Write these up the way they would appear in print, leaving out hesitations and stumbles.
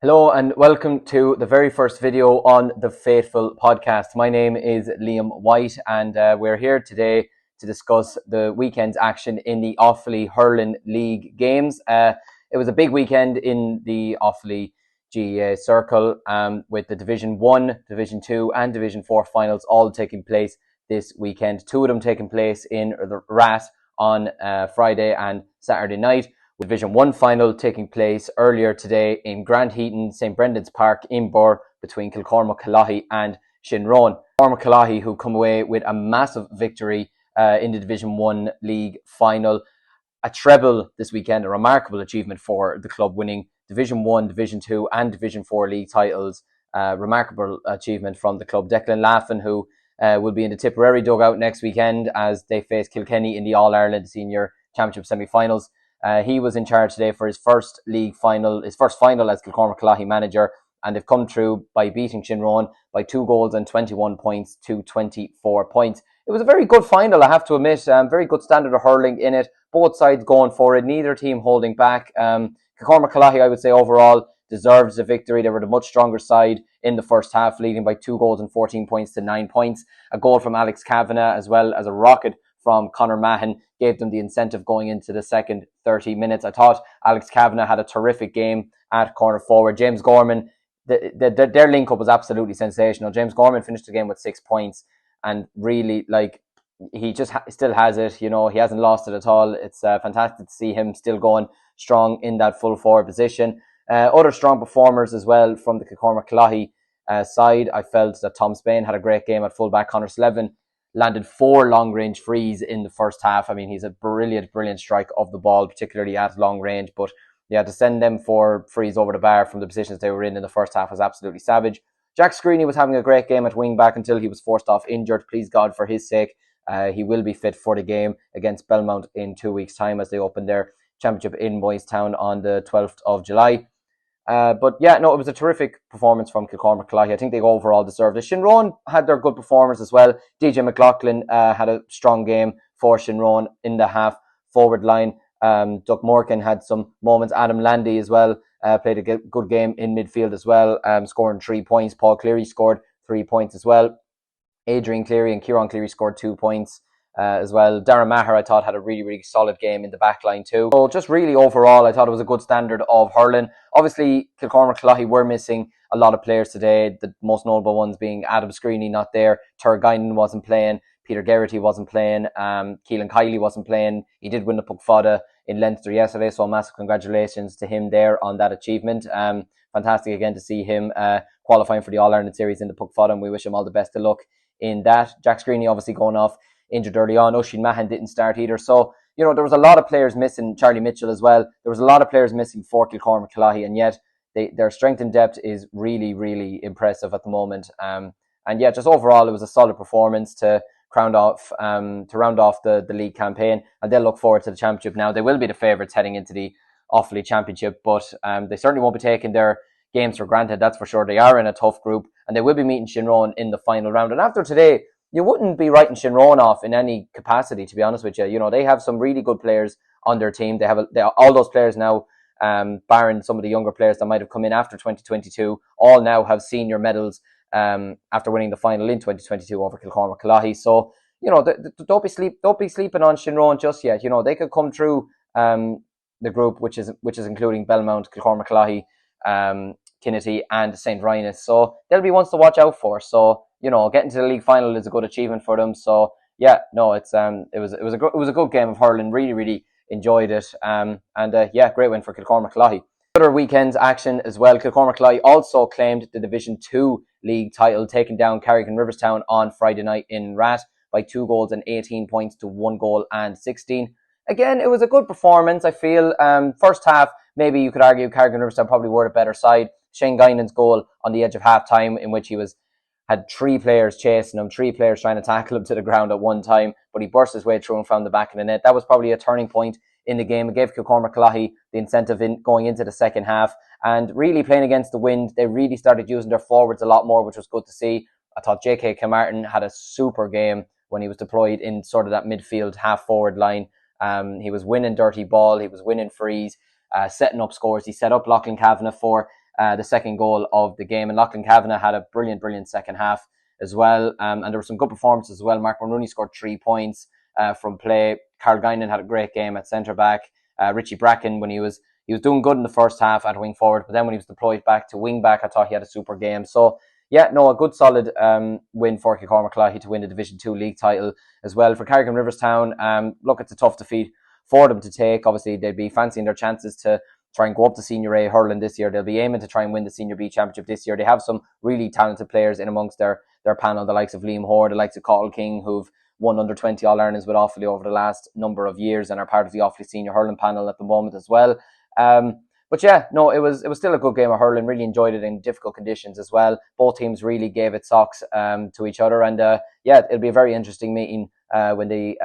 Hello and welcome to the very first video on the Faithful podcast. My name is Liam White and we're here today to discuss the weekend's action in the Offaly Hurling League games. It was a big weekend in the Offaly GAA circle with the Division 1, Division 2 and Division 4 finals all taking place this weekend. Two of them taking place in the Rat on Friday and Saturday night. Division 1 final taking place earlier today in Grand Heaton, St Brendan's Park in Burr between Kilcormac and Shinrone. Kilcormac who come away with a massive victory in the Division 1 league final. A treble this weekend, a remarkable achievement for the club, winning Division 1, Division 2 and Division 4 league titles. Remarkable achievement from the club. Declan Laffin, who will be in the Tipperary dugout next weekend as they face Kilkenny in the All-Ireland Senior Championship semi-finals. He was in charge today for his first league final, his first final as Kilcormac manager, and they've come through by beating Shinrone by 2 goals and 21 points to 24 points. It was a very good final, I have to admit. Very good standard of hurling in it. Both sides going for it, neither team holding back. Kilcormac, I would say, overall deserves the victory. They were the much stronger side in the first half, leading by 2 goals and 14 points to 9 points. A goal from Alex Kavanagh, as well as a rocket from Conor Mahon, gave them the incentive going into the second 30 minutes. I thought Alex Kavanagh had a terrific game at corner forward. James Gorman, their link-up was absolutely sensational. James Gorman finished the game with 6 points and really, he just still has it. He hasn't lost it at all. It's fantastic to see him still going strong in that full forward position. Other strong performers as well from the Kilcormac side. I felt that Tom Spain had a great game at fullback. Conor Slevin landed 4 long-range frees in the first half. I mean, he's a brilliant strike of the ball, particularly at long range. But yeah, to send them 4 frees over the bar from the positions they were in the first half was absolutely savage. Jack Screeney was having a great game at wing-back until he was forced off injured. Please God for his sake. He will be fit for the game against Belmont in 2 weeks' time as they open their championship in Boystown on the 12th of July. But yeah, no, it was a terrific performance from Kilcormac. I think they overall deserved it. Shinrone had their good performers as well. DJ McLaughlin had a strong game for Shinrone in the half forward line. Doug Morgan had some moments. Adam Landy as well played a good game in midfield as well, scoring 3 points. Paul Cleary scored 3 points as well. Adrian Cleary and Kieran Cleary scored 2 points as well. Darren Maher, I thought, had a really solid game in the back line too. So just really overall, I thought it was a good standard of hurling. Obviously, Kilcormac were missing a lot of players today, the most notable ones being Adam Screeney not there, Turgainen wasn't playing, Peter Geraghty wasn't playing, Keelan Kiley wasn't playing. He did win the Puck Fada in Leinster yesterday, so massive congratulations to him there on that achievement. Fantastic again to see him qualifying for the All-Ireland Series in the Puck Fada, and we wish him all the best of luck in that. Jack Screeney obviously going off injured early on. Oisin Mahon didn't start either. So, there was a lot of players missing. Charlie Mitchell as well. There was a lot of players missing for Kilcormac, and yet their strength and depth is really impressive at the moment. And yeah, just overall, it was a solid performance to round off the league campaign. And they'll look forward to the championship now. They will be the favourites heading into the Offaly Championship, but they certainly won't be taking their games for granted, that's for sure. They are in a tough group, and they will be meeting Shinrone in the final round. And after today, you wouldn't be writing Shinrone off in any capacity, to be honest with you. They have some really good players on their team. They have all those players now, barring some of the younger players that might have come in after 2022, all now have senior medals after winning the final in 2022 over Kilcormac. So, don't be sleeping on Shinrone just yet. They could come through the group, which is including Belmont, Kilcormac, Kinnity and St. Rynas. So they'll be ones to watch out for. So, getting to the league final is a good achievement for them. So yeah, no, it was a good game of hurling. Really enjoyed it. Yeah, great win for Kilcormac. Other weekend's action as well. Kilcormac also claimed the Division 2 league title, taking down Carrigan Riverstown on Friday night in Rat by 2 goals and 18 points to 1 goal and 16. Again, it was a good performance, I feel. First half, maybe you could argue Carrigan Riverstown probably were the better side. Shane Guinan's goal on the edge of half-time, in which he had 3 players chasing him, 3 players trying to tackle him to the ground at one time, but he burst his way through and found the back of the net. That was probably a turning point in the game. It gave Kilcormac the incentive in going into the second half, and really playing against the wind. They really started using their forwards a lot more, which was good to see. I thought J.K. Kilmartin had a super game when he was deployed in sort of that midfield half-forward line. He was winning dirty ball, he was winning frees, setting up scores. He set up Lachlan Kavanagh for the second goal of the game. And Lachlan Kavanagh had a brilliant second half as well. And there were some good performances as well. Mark Mulrooney scored 3 points from play. Carl Guinan had a great game at centre back. Richie Bracken, when he was doing good in the first half at wing forward, but then when he was deployed back to wing back, I thought he had a super game. So yeah, no, a good solid win for Kilcormac to win the Division 2 league title as well. For Carrick and Riverstown, look, it's a tough defeat for them to take. Obviously, they'd be fancying their chances to try and go up to Senior A hurling this year. They'll be aiming to try and win the Senior B championship this year. They have some really talented players in amongst their panel, the likes of Liam Hoare, the likes of Cathal King, who've won under 20 All-Irelands with Offaly over the last number of years and are part of the Offaly senior hurling panel at the moment as well. But yeah, no, it was still a good game of hurling. Really enjoyed it in difficult conditions as well. Both teams really gave it socks to each other, and yeah, it'll be a very interesting meeting when they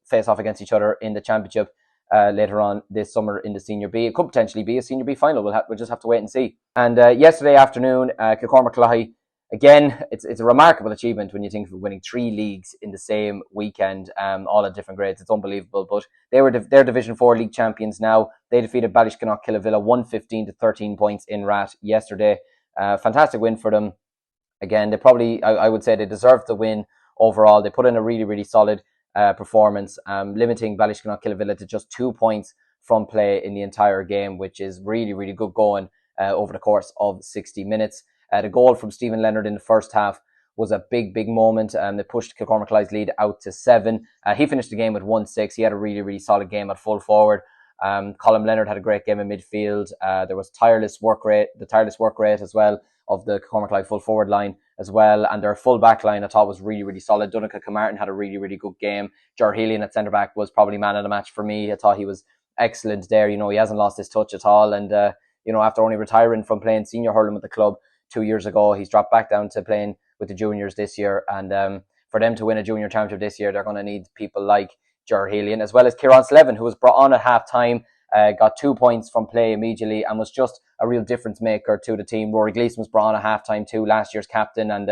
face off against each other in the championship later on this summer in the Senior B. It could potentially be a Senior B final. We'll just have to wait and see. And yesterday afternoon, Kilcormac again, it's a remarkable achievement when you think of winning 3 leagues in the same weekend, all at different grades. It's unbelievable. But they're Division 4 league champions now. They defeated Ballyskinnock Killavilla 115 to 13 points in Rat yesterday. Fantastic win for them. Again, they probably, I would say, they deserved the win overall. They put in a really solid performance, limiting Ballyskinnock Killavilla to just 2 points from play in the entire game, which is really good going over the course of 60 minutes. The goal from Stephen Leonard in the first half was a big pushed Kilcormac lead out to 7. He finished the game with 1-6. He had a really solid game at full forward. Colin Leonard had a great game in midfield. There was the tireless work rate as well of the Kilcormac full forward line as well, and their full back line I thought was really solid. Donica Camartin had a really good game. Ger Healy at centre back was probably man of the match for me. I thought he was excellent there. He hasn't lost his touch at all, and after only retiring from playing senior hurling with the club 2 years ago, he's dropped back down to playing with the juniors this year. And for them to win a junior championship this year, they're going to need people like Ger Healy, as well as Kieran Slevin, who was brought on at half time, got 2 points from play immediately and was just a real difference maker to the team. Rory Gleeson was brought on at half time too, last year's captain, and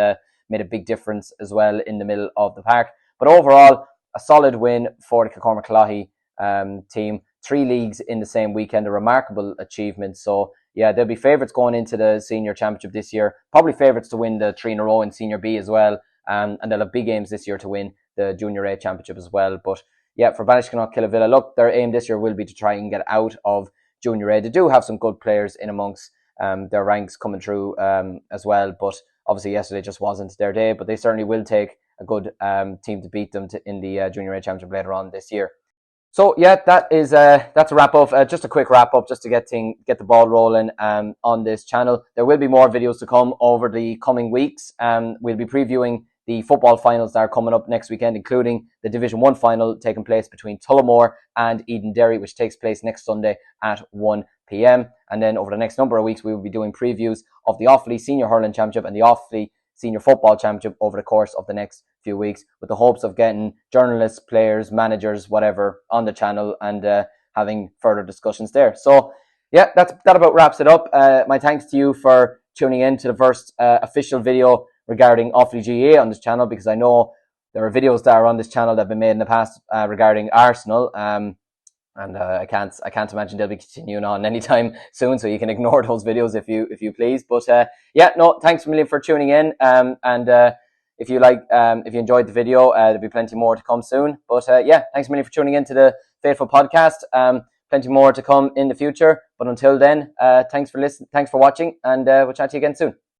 made a big difference as well in the middle of the park. But overall, a solid win for the Kilcormac team. 3 leagues in the same weekend, a remarkable achievement. So yeah, they'll be favourites going into the senior championship this year. Probably favourites to win the 3 in a row in Senior B as well. And they'll have big games this year to win the Junior A championship as well. But yeah, for Ballyskinnock Killavilla, look, their aim this year will be to try and get out of Junior A. They do have some good players in amongst their ranks coming through as well. But obviously yesterday just wasn't their day. But they certainly will take a good team to beat them in the Junior A championship later on this year. So yeah, that's a wrap up. Just a quick wrap up, just to get the ball rolling on this channel. There will be more videos to come over the coming weeks. We'll be previewing the football finals that are coming up next weekend, including the Division 1 final taking place between Tullamore and Edenderry, which takes place next Sunday at 1 p.m. And then over the next number of weeks, we will be doing previews of the Offaly Senior Hurling Championship and the Offaly Senior Football Championship over the course of the next few weeks, with the hopes of getting journalists, players, managers, whatever, on the channel and having further discussions there. So yeah, that about wraps it up. My thanks to you for tuning in to the first official video regarding Offaly GAA on this channel, because I know there are videos that are on this channel that have been made in the past regarding Arsenal. And I can't imagine they'll be continuing on anytime soon, so you can ignore those videos if you please. But yeah, no, thanks a million for tuning in. If you enjoyed the video, there'll be plenty more to come soon. But yeah, thanks a million for tuning in to the Faithful Podcast. Plenty more to come in the future. But until then, thanks for listening, thanks for watching, and we'll chat to you again soon.